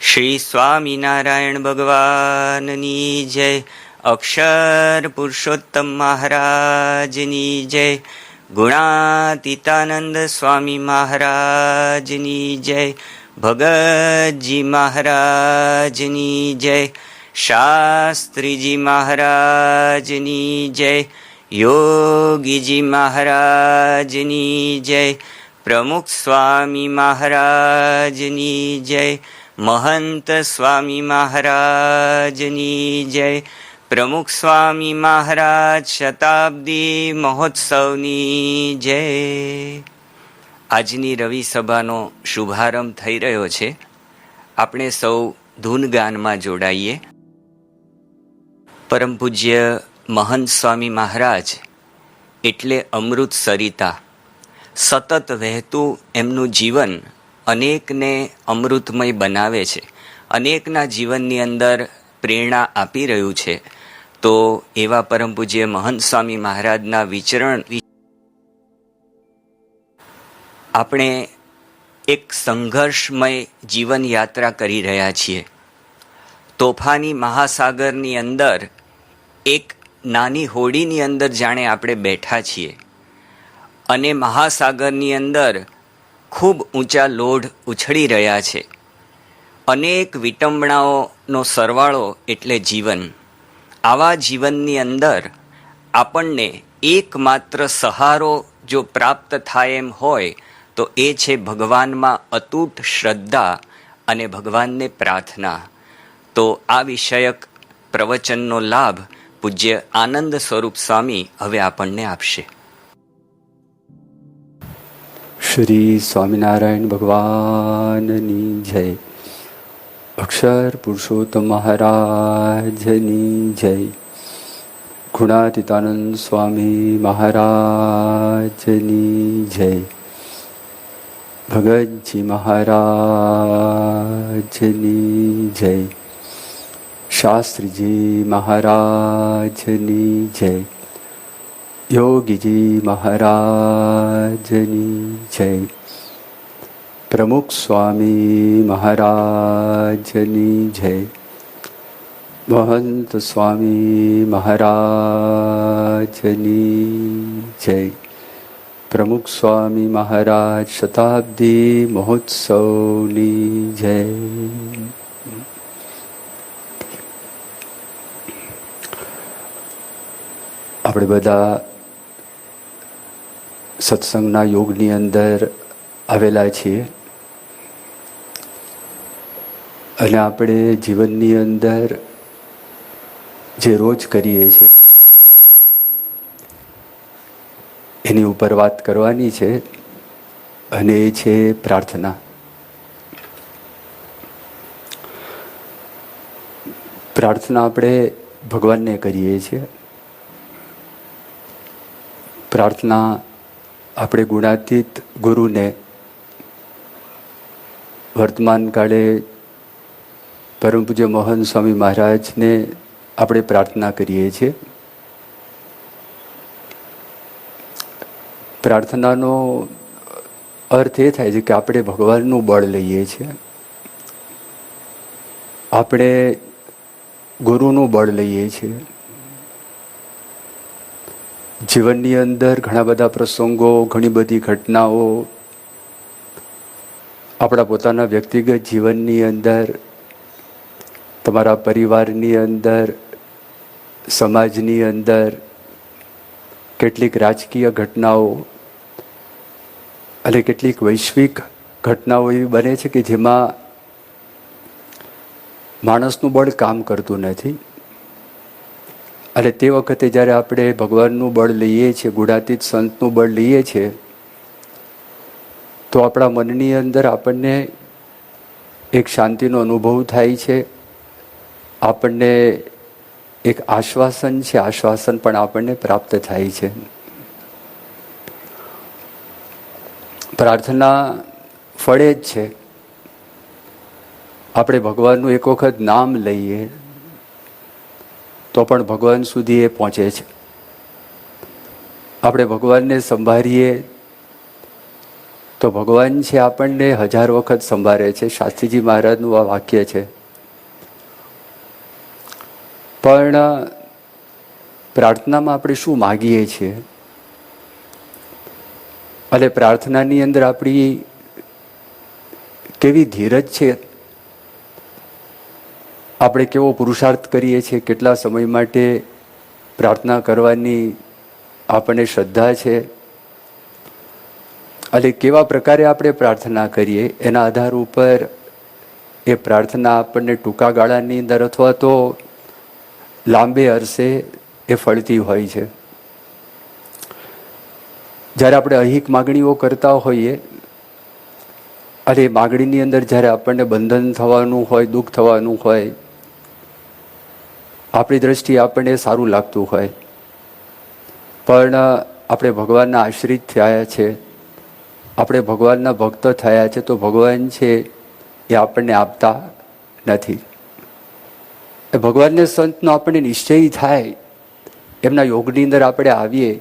શ્રી સ્વામિનારાયણ ભગવાનની જય. અક્ષર પુરુષોત્તમ મહારાજની જય. ગુણાતીતાનંદ સ્વામી મહારાજની જય. ભગતજી મહારાજની જય. શાસ્ત્રીજી મહારાજની જય. યોગીજી મહારાજની જય. પ્રમુખ સ્વામી મહારાજની જય. મહંત સ્વામી મહારાજની જય. પ્રમુખ સ્વામી મહારાજ શતાબ્દી મહોત્સવની જય. આજની રવિ સભાનો શુભારંભ થઈ રહ્યો છે. આપણે સૌ ધૂનગાનમાં જોડાઈએ. પરમ પૂજ્ય મહંત સ્વામી મહારાજ એટલે અમૃત સરિતા. સતત વહેતું એમનું જીવન અનેકને અમૃતમય બનાવે છે, અનેકના જીવનની અંદર પ્રેરણા આપી રહ્યું છે. તો એવા પરમ પૂજ્ય મહંત સ્વામી મહારાજના વિચરણ આપણે એક સંઘર્ષમય જીવન યાત્રા કરી રહ્યા છીએ. તોફાની મહાસાગરની અંદર એક નાની હોડીની અંદર જાણે આપણે બેઠા છીએ અને મહાસાગરની અંદર ખૂબ ઊંચા લોઢ ઉછળી રહ્યા છે. અનેક વિટંબણાઓનો સરવાળો એટલે જીવન. આવા જીવનની અંદર આપણને એકમાત્ર સહારો જો પ્રાપ્ત થાય એમ હોય તો એ છે ભગવાનમાં અતૂટ શ્રદ્ધા અને ભગવાનને પ્રાર્થના. તો આ વિષયક પ્રવચનનો લાભ પૂજ્ય આનંદ સ્વરૂપ સ્વામી હવે આપણને આપશે. શ્રી સ્વામિનારાયણ ભગવાનની જય. અક્ષર પુરુષોત્તમ મહારાજની જય. ગુણાતીતાનંદ સ્વામી મહારાજની જય. ભગતજી મહારાજની જય. શાસ્ત્રીજી મહારાજની જય. યોગીજી મહારાજની જય. પ્રમુખ સ્વામી મહારાજની જય. મહંત સ્વામી મહારાજની જય. પ્રમુખ સ્વામી મહારાજ શતાબ્દી મહોત્સવની જય. આપણે બધા સત્સંગના યોગની અંદર આવેલા છીએ અને આપણે જીવનની અંદર જે રોજ કરીએ છીએ એની ઉપર વાત કરવાની છે અને એ છે પ્રાર્થના. પ્રાર્થના આપણે ભગવાનને કરીએ છીએ. પ્રાર્થના આપણે ગુણાતીત ગુરુને, વર્તમાન કાળે પરમ પૂજ્ય મોહન સ્વામી મહારાજને આપણે પ્રાર્થના કરીએ છીએ. પ્રાર્થનાનો અર્થ એ થાય છે કે આપણે ભગવાનનું બળ લઈએ છીએ, આપણે ગુરુનું બળ લઈએ છીએ. જીવનની અંદર ઘણા બધા પ્રસંગો, ઘણી બધી ઘટનાઓ આપણા પોતાના વ્યક્તિગત જીવનની અંદર, તમારા પરિવારની અંદર, સમાજની અંદર, કેટલીક રાજકીય ઘટનાઓ અને કેટલીક વૈશ્વિક ઘટનાઓ એવી બને છે કે જેમાં માણસનું બળ કામ કરતું નથી. અને તે વખતે જ્યારે આપણે ભગવાનનું બળ લઈએ છીએ, ગુણાતીત સંતનું બળ લઈએ છીએ, તો આપણા મનની અંદર આપણને એક શાંતિનો અનુભવ થાય છે. આપણને એક આશ્વાસન છે, આશ્વાસન પણ આપણને પ્રાપ્ત થાય છે. પ્રાર્થના ફળે જ છે. આપણે ભગવાનનું એક વખત નામ લઈએ તો પણ ભગવાન સુધી એ પહોંચે છે. આપણે ભગવાનને સંભાળીએ તો ભગવાન છે આપણને 1000 વખત સંભાળે છે. શાસ્ત્રીજી મહારાજનું આ વાક્ય છે. પણ પ્રાર્થનામાં આપણે શું માગીએ છીએ અને પ્રાર્થનાની અંદર આપણી કેવી ધીરજ છે, આપણે કેવો પુરુષાર્થ કરીએ છીએ, કેટલા સમય માટે પ્રાર્થના કરવાની આપણને શ્રદ્ધા છે અને કેવા પ્રકારે આપણે પ્રાર્થના કરીએ એના આધાર ઉપર એ પ્રાર્થના આપણને ટૂંકા ગાળાની અંદર અથવા તો લાંબે અરસે એ ફળતી હોય છે. જ્યારે આપણે અહિક માગણીઓ કરતા હોઈએ અને એ માગણીની અંદર જ્યારે આપણને બંધન થવાનું હોય, દુઃખ થવાનું હોય, આપણી દ્રષ્ટિએ આપણને સારું લાગતું હોય, પણ આપણે ભગવાનના આશ્રિત થયા છે, આપણે ભગવાનના ભક્ત થયા છે, તો ભગવાન છે એ આપણને આપતા નથી. એ ભગવાનને સંતનો આપણને નિશ્ચય થાય, એમના યોગની અંદર આપણે આવીએ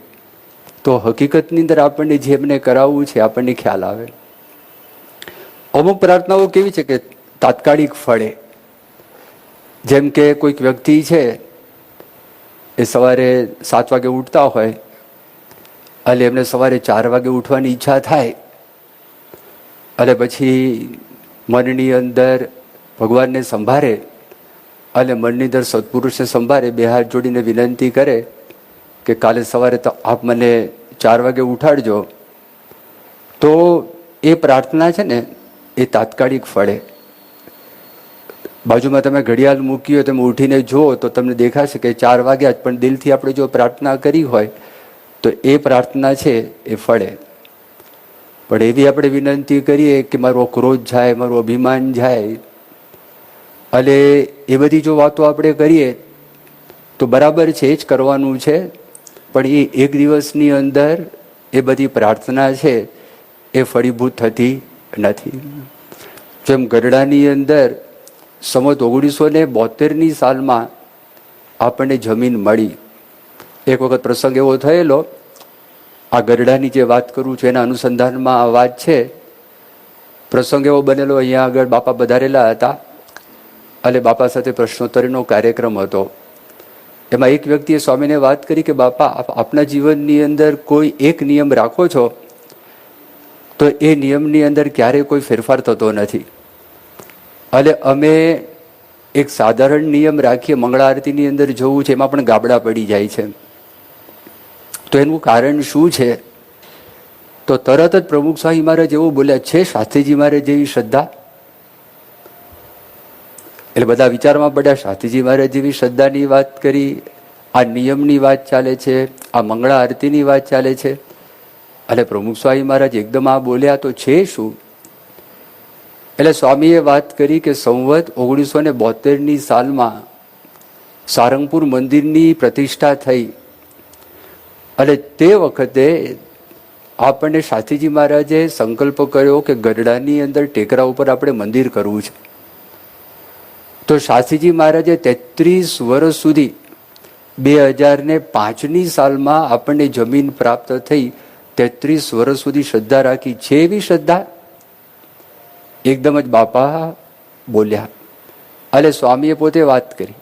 તો હકીકતની અંદર આપણને જેમને કરાવવું છે આપણને ખ્યાલ આવે. અમુક પ્રાર્થનાઓ કેવી છે કે તાત્કાલિક ફળે. જેમ કે કોઈક વ્યક્તિ છે એ સવારે 7 વાગે ઉઠતા હોય અને એમને સવારે 4 વાગે ઉઠવાની ઈચ્છા થાય અને પછી મનની અંદર ભગવાનને સંભાળે અને મનની અંદર સત્પુરુષને સંભાળે, 2 હાથ જોડીને વિનંતી કરે કે કાલે સવારે તો આપ મને 4 વાગે ઉઠાડજો, તો એ પ્રાર્થના છે ને એ તાત્કાલિક ફળે. બાજુમાં તમે ઘડિયાળ મૂકી હોય, તમે ઉઠીને જુઓ તો તમને દેખાશે કે 4 વાગ્યા જ, પણ દિલથી આપણે જો પ્રાર્થના કરી હોય તો એ પ્રાર્થના છે એ ફળે. પણ એવી આપણે વિનંતી કરીએ કે મારો ક્રોધ જાય, મારું અભિમાન જાય, અને એ બધી જો વાતો આપણે કરીએ તો બરાબર છે, એ જ કરવાનું છે, પણ એ એક દિવસની અંદર એ બધી પ્રાર્થના છે એ ફળીભૂત થતી નથી. જેમ ગરડાની અંદર સંવત 1972ની સાલમાં આપણને જમીન મળી. એક વખત પ્રસંગ એવો થયેલો, આ ગરડાની જે વાત કરું છું એના અનુસંધાનમાં આ વાત છે. પ્રસંગ એવો બનેલો, અહીંયા આગળ બાપા પધારેલા હતા અને બાપા સાથે પ્રશ્નોત્તરીનો કાર્યક્રમ હતો. એમાં એક વ્યક્તિએ સ્વામીને વાત કરી કે બાપા, આપના જીવનની અંદર કોઈ એક નિયમ રાખો છો તો એ નિયમની અંદર ક્યારેય કોઈ ફેરફાર થતો નથી, અને અમે એક સાધારણ નિયમ રાખીએ, મંગળા આરતીની અંદર જવું છે, એમાં પણ ગાબડા પડી જાય છે. તો એનું કારણ શું છે? તો તરત જ પ્રમુખ સ્વામી મહારાજ એવું બોલ્યા, છે શાસ્ત્રીજી મહારાજ જેવી શ્રદ્ધા? એટલે બધા વિચારમાં પડ્યા. શાસ્ત્રીજી મહારાજ જેવી શ્રદ્ધાની વાત કરી, આ નિયમની વાત ચાલે છે, આ મંગળા આરતીની વાત ચાલે છે, અને પ્રમુખ સ્વામી મહારાજ એકદમ આ બોલ્યા તો છે શું? એટલે સ્વામીએ વાત કરી કે સંવત 1972ની સાલમાં સારંગપુર મંદિરની પ્રતિષ્ઠા થઈ અને તે વખતે આપણને શાસ્ત્રીજી મહારાજે સંકલ્પ કર્યો કે ગરડાની અંદર ટેકરા ઉપર આપણે મંદિર કરવું છે. તો શાસ્ત્રીજી મહારાજે 33 વર્ષ સુધી 2005ની સાલમાં આપણને જમીન પ્રાપ્ત થઈ, 33 વર્ષ સુધી શ્રદ્ધા રાખી. છે એવી શ્રદ્ધા? એકદમ જ બાપા બોલ્યા અને સ્વામીએ પોતે વાત કરી.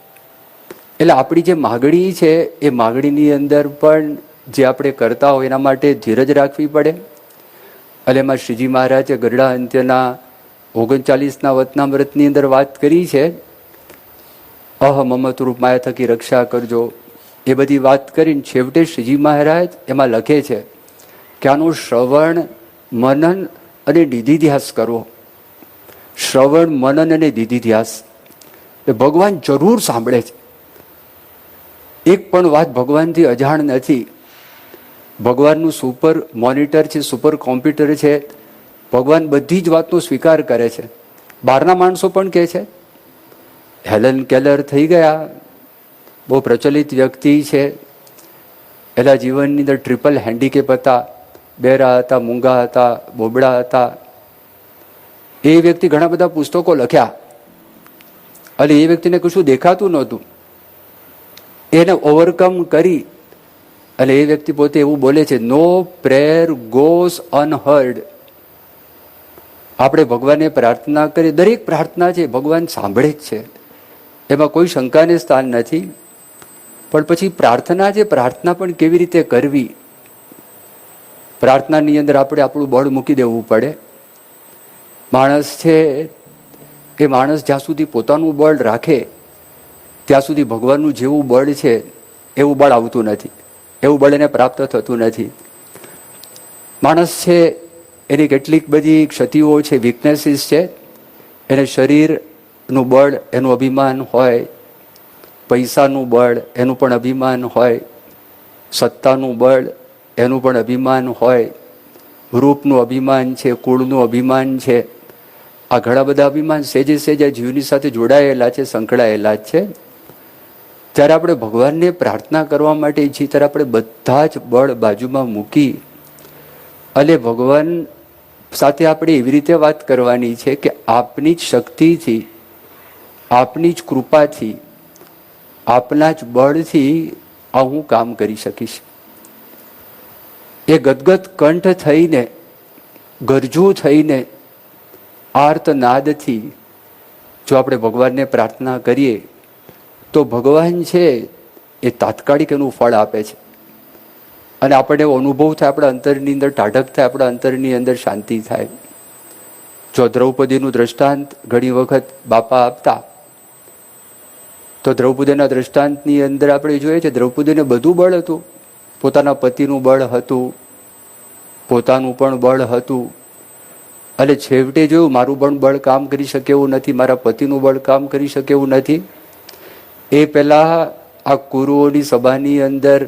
એટલે આપણી જે માગણી છે એ માગણીની અંદર પણ જે આપણે કરતા હોય એના માટે ધીરજ રાખવી પડે. અને એમાં શ્રીજી મહારાજે ગરડા અંત્યના 39ના વતનામૃતની અંદર વાત કરી છે, અહમમત રૂપ માયા થકી રક્ષા કરજો, એ બધી વાત કરીને છેવટે શ્રીજી મહારાજ એમાં લખે છે કે આનું શ્રવણ, મનન અને નિધિધ્યાસ કરવો. શ્રવણ, મનન અને નિધિધ્યાસ એ ભગવાન જરૂર સાંભળે છે. એક પણ વાત ભગવાનથી અજાણ નથી. ભગવાનનું સુપર મોનિટર છે, સુપર કોમ્પ્યુટર છે. ભગવાન બધી જ વાતનો સ્વીકાર કરે છે. બહારના માણસો પણ કહે છે. હેલન કેલર થઈ ગયા, બહુ પ્રચલિત વ્યક્તિ છે. એના જીવનની અંદર ટ્રિપલ હેન્ડીકેપ હતા, બેરા હતા, મૂંગા હતા, બોબડા હતા. એ વ્યક્તિ ઘણા બધા પુસ્તકો લખ્યા અને એ વ્યક્તિને કશું દેખાતું નહોતું. એને ઓવરકમ કરી અને એ વ્યક્તિ પોતે એવું બોલે છે, નો પ્રેયર ગોઝ અનહર્ડ. આપણે ભગવાનને પ્રાર્થના કરીએ, દરેક પ્રાર્થના છે ભગવાન સાંભળે જ છે, એમાં કોઈ શંકાને સ્થાન નથી. પણ પછી પ્રાર્થના છે, પ્રાર્થના પણ કેવી રીતે કરવી, પ્રાર્થનાની અંદર આપણે આપણું બળ મૂકી દેવું પડે. માણસ છે એ માણસ જ્યાં સુધી પોતાનું બળ રાખે ત્યાં સુધી ભગવાનનું જેવું બળ છે એવું બળ આવતું નથી, એવું બળ એને પ્રાપ્ત થતું નથી. માણસ છે એની કેટલીક બધી ક્ષતિઓ છે, વીકનેસીસ છે. એને શરીરનું બળ એનું અભિમાન હોય, પૈસાનું બળ એનું પણ અભિમાન હોય, સત્તાનું બળ એનું પણ અભિમાન હોય, રૂપનું અભિમાન છે, કુળનું અભિમાન છે. આ ઘણા બધા અભિમાન સેજે સેજ જીવની સાથે જોડાયેલા છે, સંકળાયેલા છે. જ્યારે આપણે ભગવાનને પ્રાર્થના કરવા માટે ઈચ્છીએ ત્યારે આપણે બધા જ બળ બાજુમાં મૂકી અને ભગવાન સાથે આપણે એવી રીતે વાત કરવાની છે કે આપની જ શક્તિથી, આપની જ કૃપાથી, આપના જ બળથી આ હું કામ કરી શકીશ. એ ગદગદ કંઠ થઈને, ગરજુ થઈને, આર્તનાદથી જો આપણે ભગવાનને પ્રાર્થના કરીએ તો ભગવાન છે એ તાત્કાલિક એનું ફળ આપે છે. અને આપણને એવો અનુભવ થાય, આપણા અંતરની અંદર ટાઢક થાય, આપણા અંતરની અંદર શાંતિ થાય. જો દ્રૌપદીનું દ્રષ્ટાંત ઘણી વખત બાપા આપતા, તો દ્રૌપદીના દ્રષ્ટાંતની અંદર આપણે જોઈએ છે દ્રૌપદીને બધું બળ હતું, પોતાના પતિનું બળ હતું, પોતાનું પણ બળ હતું. અને છેવટે જોયું મારું પણ બળ કામ કરી શકે એવું નથી, મારા પતિનું બળ કામ કરી શકે એવું નથી. એ પહેલા આ કુરુઓની સભાની અંદર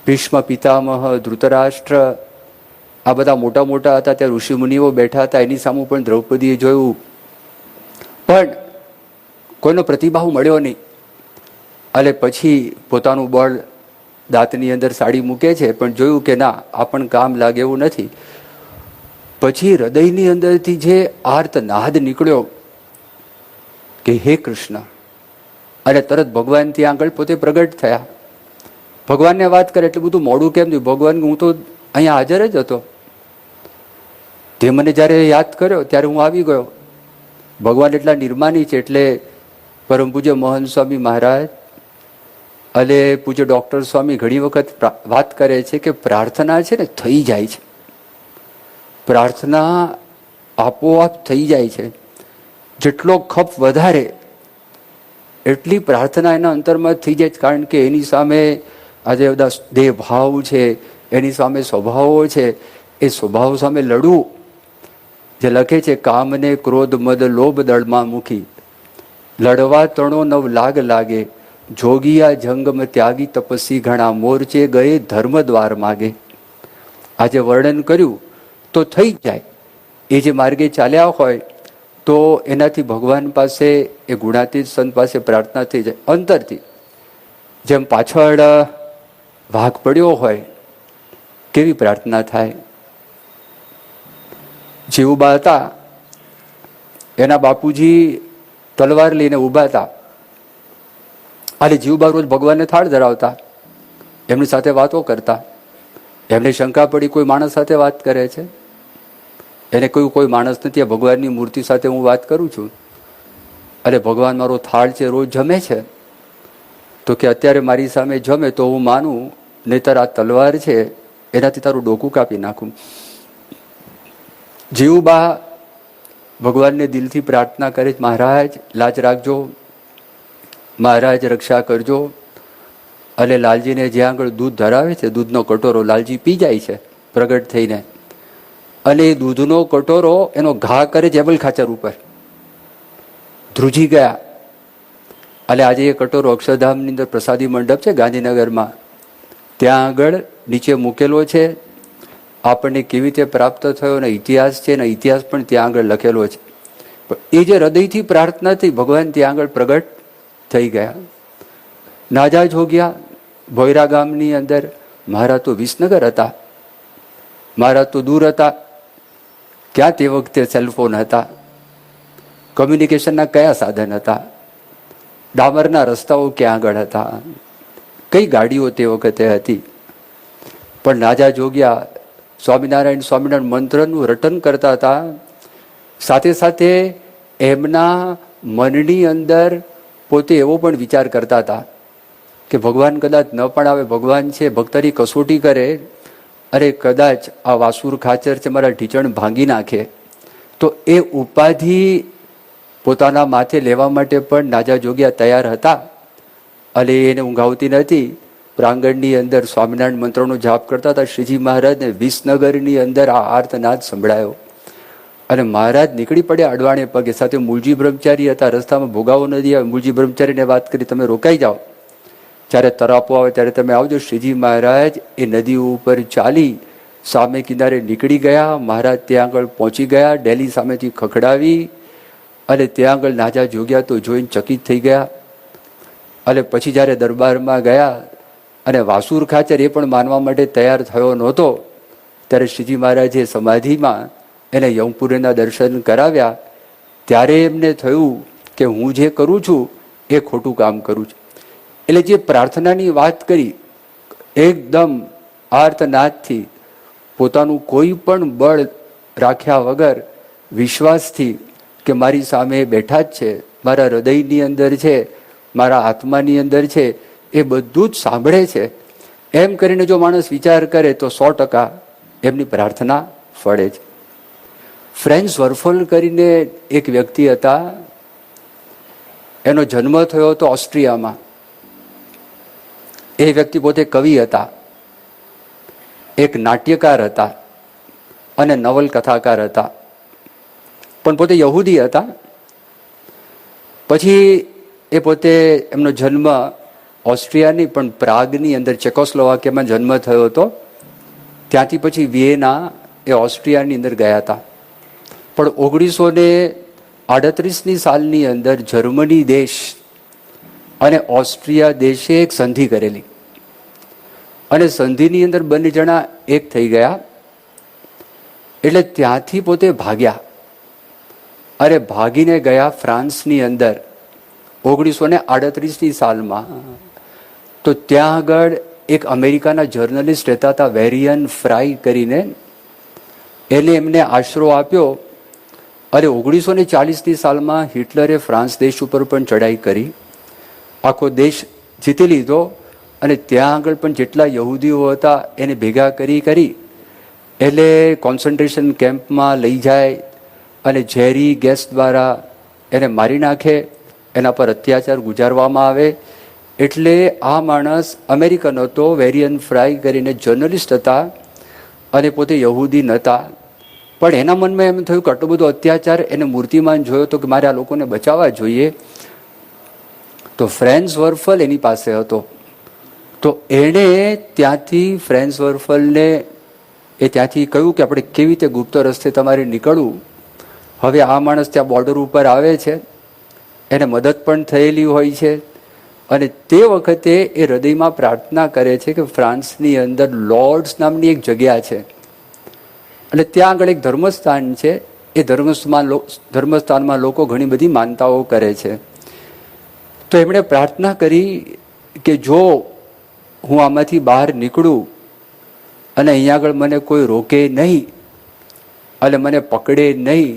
ભીષ્મ પિતામહ, ધૃતરાષ્ટ્ર, આ બધા મોટા મોટા હતા, ત્યાં ઋષિમુનિઓ બેઠા હતા, એની સામે પણ દ્રૌપદીએ જોયું, પણ કોઈનો પ્રતિભાવ મળ્યો નહીં. અને પછી પોતાનું બળ દાંતની અંદર સાડી મૂકે છે, પણ જોયું કે ના, આ પણ કામ લાગે એવું નથી. પછી હૃદયની અંદરથી જે આર્તનાદ નીકળ્યો કે હે કૃષ્ણ, અને તરત ભગવાન ત્યાં આગળ પોતે પ્રગટ થયા. ભગવાનને વાત કરે એટલે બધું મોડું કેમ થયું? ભગવાન, હું તો અહીંયા હાજર જ હતો, તે મને જ્યારે યાદ કર્યો ત્યારે હું આવી ગયો. ભગવાન એટલા નિર્માની છે. એટલે પરમ પૂજ્ય મોહન સ્વામી મહારાજ અને પૂજ્ય ડૉક્ટર સ્વામી ઘણી વખત વાત કરે છે કે પ્રાર્થના છે ને થઈ જાય છે, પ્રાર્થના આપોઆપ થઈ જાય છે. જેટલો ખપ વધારે એટલી પ્રાર્થના એના અંતરમાં થઈ જાય છે. કારણ કે એની સામે આજે બધા દેહ ભાવ છે, એની સામે સ્વભાવો છે, એ સ્વભાવ સામે લડવું. જે લખે છે કામને ક્રોધ મદ લોભ દળમાં મૂકી, લડવા તણો નવ લાગ લાગે, જોગિયા જંગમ ત્યાગી તપસ્વી ઘણા, મોરચે ગયે ધર્મ દ્વાર માગે. આજે વર્ણન કર્યું તો થઈ જાય. એ જે માર્ગે ચાલ્યા હોય તો એનાથી ભગવાન પાસે, એ ગુણાતીત સંત પાસે પ્રાર્થના થઈ જાય અંતરથી. જેમ પાછળ ભાગ પડ્યો હોય કેવી પ્રાર્થના થાય. જીવુબા હતા, એના બાપુજી તલવાર લઈને ઊભા હતા. અને જીવુબા રોજ ભગવાનને થાળ ધરાવતા, એમની સાથે વાતો કરતા. એમને શંકા પડી કોઈ માણસ સાથે વાત કરે છે. એને કહ્યું કોઈ માણસ નથી, આ ભગવાનની મૂર્તિ સાથે હું વાત કરું છું. અરે ભગવાન મારો થાળ છે, રોજ જમે છે, તો કે અત્યારે મારી સામે જમે તો હું માનું, નહીતર આ તલવાર છે એનાથી તારું ડોકું કાપી નાખું. જીવુબા ભગવાનને દિલથી પ્રાર્થના કરે, મહારાજ લાજ રાખજો, મહારાજ રક્ષા કરજો. અને લાલજીને જ્યાં આગળ દૂધ ધરાવે છે, દૂધનો કટોરો લાલજી પી જાય છે પ્રગટ થઈને. અને એ દૂધનો કટોરો એનો ઘા કરે છે એબલ ખાચર ઉપર, ધ્રુજી ગયા. અને આજે એ કટોરો અક્ષરધામની અંદર પ્રસાદી મંડપ છે ગાંધીનગરમાં, ત્યાં આગળ નીચે મૂકેલો છે. આપણને કેવી રીતે પ્રાપ્ત થયો એનો ઇતિહાસ છે, એનો ઇતિહાસ પણ ત્યાં આગળ લખેલો છે. એ જે હૃદયથી પ્રાર્થના થઈ, ભગવાન ત્યાં આગળ પ્રગટ થઈ ગયા. નાજા જોગ્યા ભોયરા ગામની અંદર, મહારાજ તો વિસનગર હતા, મહારાજ તો દૂર હતા. ક્યાં તે વખતે સેલફોન હતા, કમ્યુનિકેશનના કયા સાધન હતા, ડામરના રસ્તાઓ ક્યાં આગળ હતા, કઈ ગાડીઓ તે વખતે હતી. પણ નાજા જોગ્યા સ્વામિનારાયણ સ્વામિનારાયણ મંત્રનું રટન કરતા હતા સાથે સાથે એમના મનની અંદર પોતે એવો પણ વિચાર કરતા હતા કે ભગવાન કદાચ ન પણ આવે, ભગવાન છે ભક્તની કસોટી કરે, અરે કદાચ આ વાસુર ખાચર છે મારા ઢીચણ ભાંગી નાખે, તો એ ઉપાધિ પોતાના માથે લેવા માટે પણ નાજા જોગ્યા તૈયાર હતા. અને એને ઊંઘ આવતી નથી. પ્રાંગણની અંદર સ્વામિનારાયણ મંત્રનો જાપ કરતા હતા. શ્રીજી મહારાજને વિસનગરની અંદર આ આર્તનાદ સંભળાયો અને મહારાજ નીકળી પડ્યા અડવાણે પગે. સાથે મૂળજી બ્રહ્મચારી હતા. રસ્તામાં ભોગાવો નદી આવે. મૂળજી બ્રહ્મચારીને વાત કરી, તમે રોકાઈ જાઓ, જ્યારે તરાપો આવે ત્યારે તમે આવજો. શ્રીજી મહારાજ એ નદી ઉપર ચાલી સામે કિનારે નીકળી ગયા. મહારાજ ત્યાં આગળ પહોંચી ગયા. ડેલી સામેથી ખખડાવી અને ત્યાં આગળ નાજા જોગ્યા તો જોઈને ચકિત થઈ ગયા. અને પછી જ્યારે દરબારમાં ગયા અને વાસુર ખાચર એ પણ માનવા માટે તૈયાર થયો નહોતો, ત્યારે શ્રીજી મહારાજે સમાધિમાં એને યમપુરીના દર્શન કરાવ્યા. ત્યારે એમને થયું કે હું જે કરું છું એ ખોટું કામ કરું છું. એટલે જે પ્રાર્થનાની વાત કરી, એકદમ આર્તનાદથી, પોતાનું કોઈ પણ બળ રાખ્યા વગર વિશ્વાસથી કે મારી સામે બેઠા જ છે, મારા હૃદયની અંદર છે, મારા આત્માની અંદર છે, એ બધું જ સાંભળે છે, એમ કરીને જો માણસ વિચાર કરે તો 100% એમની પ્રાર્થના ફળે છે. ફ્રેન્સ વર્ફલ કરીને એક વ્યક્તિ હતા. એનો જન્મ થયો હતો ઓસ્ટ્રિયામાં. એ વ્યક્તિ પોતે કવિ હતા, એક નાટ્યકાર હતા અને નવલકથાકાર હતા, પણ પોતે યહૂદી હતા. પછી એ પોતે, એમનો જન્મ ઓસ્ટ્રિયાની પણ પ્રાગની અંદર ચેકોસ્લોવાકિયામાં જન્મ થયો હતો. ત્યાંથી પછી વિયેના એ ઓસ્ટ્રિયાની અંદર ગયા હતા. પણ 1938ની સાલની અંદર જર્મની દેશ અને ઓસ્ટ્રિયા દેશે એક સંધિ કરેલી અને સંધિની અંદર બંને જણા એક થઈ ગયા. એટલે ત્યાંથી પોતે ભાગ્યા અને ભાગીને ગયા ફ્રાન્સની અંદર 1938ની સાલમાં. તો ત્યાં આગળ એક અમેરિકાના જર્નલિસ્ટ રહેતા હતા, વેરિયન ફ્રાય કરીને. એને એમને આશરો આપ્યો અને 1940ની સાલમાં હિટલરે ફ્રાન્સ દેશ ઉપર પણ ચડાઈ કરી, આખો દેશ જીતી લીધો અને ત્યાં આગળ પણ જેટલા યહૂદીઓ હતા એને ભેગા કરી એટલે કોન્સન્ટ્રેશન કેમ્પમાં લઈ જાય અને ઝેરી ગેસ દ્વારા એને મારી નાખે, એના પર અત્યાચાર ગુજારવામાં આવે. એટલે આ માણસ અમેરિકન હતો, વેરિયન ફ્રાય કરીને જર્નલિસ્ટ હતા અને પોતે યહૂદી નહોતા. પણ એના મનમાં એમ થયું કે આટલો બધો અત્યાચાર, એને મૂર્તિમાન જોયો તો કે મારે આ લોકોને બચાવવા જોઈએ. તો ફ્રેન્સ વર્ફલ એની પાસે હતો. તો એણે ત્યાંથી ફ્રેન્સ વર્ફલને ત્યાંથી કહ્યું કે આપણે કેવી રીતે ગુપ્ત રસ્તે તમારે નીકળવું. હવે આ માણસ ત્યાં બોર્ડર ઉપર આવે છે, એને મદદ પણ થયેલી હોય છે અને તે વખતે એ હૃદયમાં પ્રાર્થના કરે છે કે ફ્રાન્સની અંદર લોર્ડ્સ નામની એક જગ્યા છે અને ત્યાં આગળ એક ધર્મસ્થાન છે. એ ધર્મસ્થાનમાં લોકો ઘણી બધી માનતાઓ કરે છે. તો એમણે પ્રાર્થના કરી કે જો હું આમાંથી બહાર નીકળું અને અહીંયા આગળ મને કોઈ રોકે નહીં અને મને પકડે નહીં,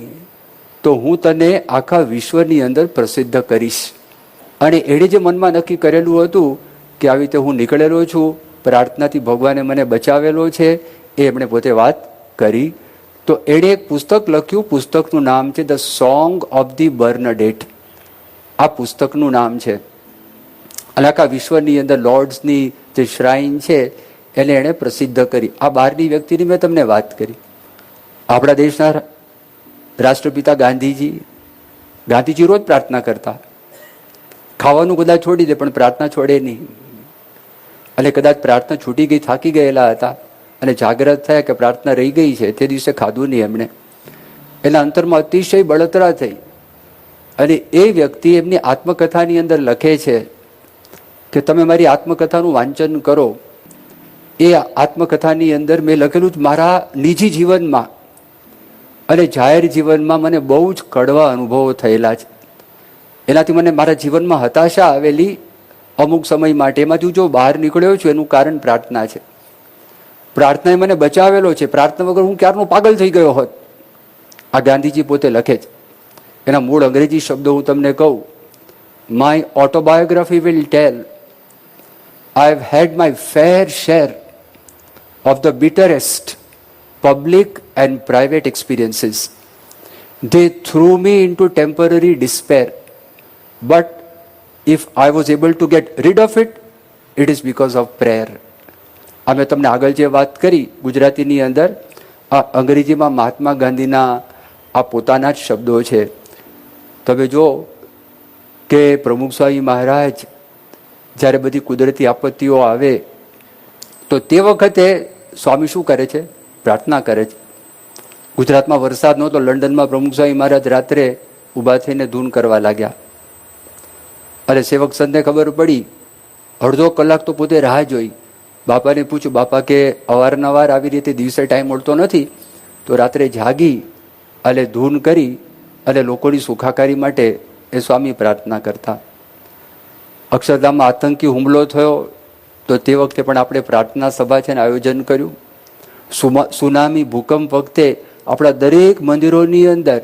તો હું તને આખા વિશ્વની અંદર પ્રસિદ્ધ કરીશ. અને એણે જે મનમાં નક્કી કરેલું હતું કે આવી રીતે હું નીકળેલો છું, પ્રાર્થનાથી ભગવાને મને બચાવેલો છે, એ એમણે પોતે વાત કરી. તો એણે એક પુસ્તક લખ્યું. પુસ્તકનું નામ છે ધ સોંગ ઓફ ધી બર્નડેટ. આ પુસ્તકનું નામ છે. અને આખા વિશ્વની અંદર લોર્ડ્સની જે શ્રાઇન છે એને એણે પ્રસિદ્ધ કરી. આ બહારની વ્યક્તિની મેં તમને વાત કરી. આપણા દેશના રાષ્ટ્રપિતા ગાંધીજી રોજ પ્રાર્થના કરતા. ખાવાનું કદાચ છોડી દે પણ પ્રાર્થના છોડે નહીં. અને કદાચ પ્રાર્થના છૂટી ગઈ, થાકી ગયેલા હતા અને જાગ્રત થયા કે પ્રાર્થના રહી ગઈ છે, તે દિવસે ખાધું નહીં એમણે. એના અંતરમાં અતિશય બળતરા થઈ અને એ વ્યક્તિ એમની આત્મકથાની અંદર લખે છે કે તમે મારી આત્મકથાનું વાંચન કરો. એ આત્મકથાની અંદર મેં લખેલું જ મારા નિજી જીવનમાં અને જાહેર જીવનમાં મને બહુ જ કડવા અનુભવો થયેલા છે. એનાથી મને મારા જીવનમાં હતાશા આવેલી અમુક સમય માટે. એમાંથી હું જો બહાર નીકળ્યો છું એનું કારણ પ્રાર્થના છે. પ્રાર્થનાએ મને બચાવેલો છે. પ્રાર્થના વગર હું ક્યારનો પાગલ થઈ ગયો હોત. આ ગાંધીજી પોતે લખે છે. એના મૂળ અંગ્રેજી શબ્દો હું તમને કહું. My autobiography will tail I have head my fair share of the bitterest public and private experiences. They threw me into temporary despair. But if I was able to get rid of it, it is because of prayer. અમે તમને આગળ જે વાત કરી ગુજરાતીની અંદર, આ અંગ્રેજીમાં મહાત્મા ગાંધીના આ પોતાના જ શબ્દો છે. તમે જો કે પ્રમુખ સ્વામી મહારાજ જ્યારે બધી કુદરતી આપત્તિઓ આવે તો તે વખતે સ્વામી શું કરે છે? પ્રાર્થના કરે છે. ગુજરાતમાં વરસાદ નહોતો, લંડનમાં પ્રમુખ સ્વામી મહારાજ રાત્રે ઊભા થઈને ધૂન કરવા લાગ્યા. અને સેવક સંતને ખબર પડી, અડધો કલાક તો પોતે રાહ જોઈ. બાપાને પૂછ્યું, બાપા કે અવારનવાર આવી રીતે દિવસે ટાઈમ મળતો નથી, તો રાત્રે જાગી અને ધૂન કરી અને લોકોની સુખાકારી માટે એ સ્વામી પ્રાર્થના કરતા. અક્ષરધામમાં આતંકી હુમલો થયો તો તે વખતે પણ આપણે પ્રાર્થના સભા છે ને આયોજન કર્યું. સુનામી ભૂકંપ વખતે આપણા દરેક મંદિરોની અંદર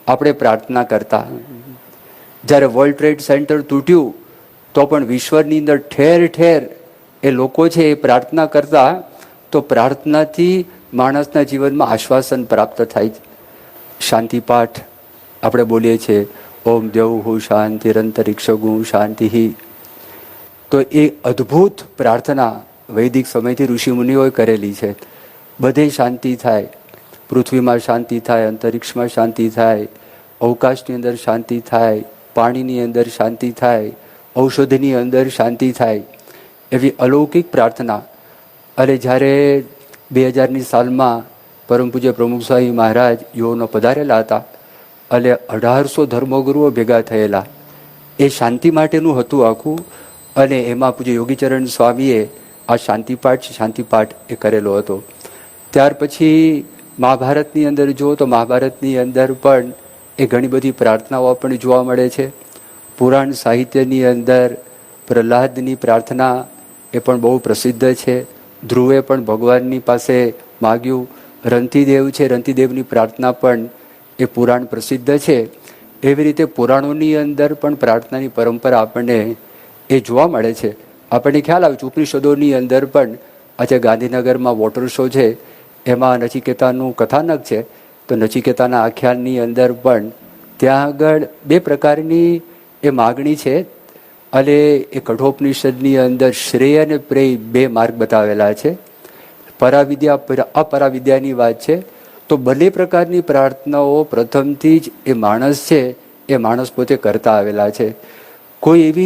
આપણે પ્રાર્થના કરતા. જ્યારે વર્લ્ડ ટ્રેડ સેન્ટર તૂટ્યું તો પણ વિશ્વની અંદર ઠેર ઠેર એ લોકો છે એ પ્રાર્થના કરતા. તો પ્રાર્થનાથી માણસના જીવનમાં આશ્વાસન પ્રાપ્ત થાય છે. શાંતિ પાઠ આપણે બોલીએ છીએ, ઓમ દેવહુ શાંતિરંતરિક્ષગુ શાંતિ. તો એ અદ્ભુત પ્રાર્થના વૈદિક સમયથી ઋષિમુનિઓએ કરેલી છે. બધે શાંતિ થાય, પૃથ્વીમાં શાંતિ થાય, અંતરિક્ષમાં શાંતિ થાય, અવકાશની અંદર શાંતિ થાય, પાણીની અંદર શાંતિ થાય, ઔષધિની અંદર શાંતિ થાય, એવી અલૌકિક પ્રાર્થના. અને જ્યારે 2000ની સાલમાં પરમ પૂજ્ય પ્રમુખ સ્વામી મહારાજ યોનો પધારેલા હતા અને 1800 ધર્મગુરુઓ ભેગા થયેલા, એ શાંતિ માટેનું હતું આખું. અને એમાં પૂજ્ય યોગીચરણ સ્વામીએ આ શાંતિપાઠ એ કરેલો હતો. ત્યાર પછી મહાભારતની અંદર જુઓ તો મહાભારતની અંદર પણ એ ઘણી બધી પ્રાર્થનાઓ આપણને જોવા મળે છે. પુરાણ સાહિત્યની અંદર પ્રહલાદની પ્રાર્થના એ પણ બહુ પ્રસિદ્ધ છે. ધ્રુવે પણ ભગવાનની પાસે માગ્યું. રંતિદેવ છે, રંતિદેવની પ્રાર્થના પણ એ પુરાણ પ્રસિદ્ધ છે. એવી રીતે પુરાણોની અંદર પણ પ્રાર્થનાની પરંપરા આપણને એ જોવા મળે છે. આપણને ખ્યાલ આવે છે ઉપનિષદોની અંદર પણ આજે ગાંધીનગરમાં વોટર શો છે, એમાં નચિકેતાનું કથાનક છે. તો નચિકેતાના આખ્યાનની અંદર પણ ત્યાં આગળ 2 પ્રકારની એ માગણી છે. અને એ કઠોપનિષદની અંદર શ્રેય અને પ્રેય 2 માર્ગ બતાવેલા છે. પરાવિદ્યા અપરાવિદ્યાની વાત છે. તો બંને પ્રકારની પ્રાર્થનાઓ પ્રથમથી જ એ માણસ છે એ માણસ પોતે કરતા આવેલા છે. કોઈ એવી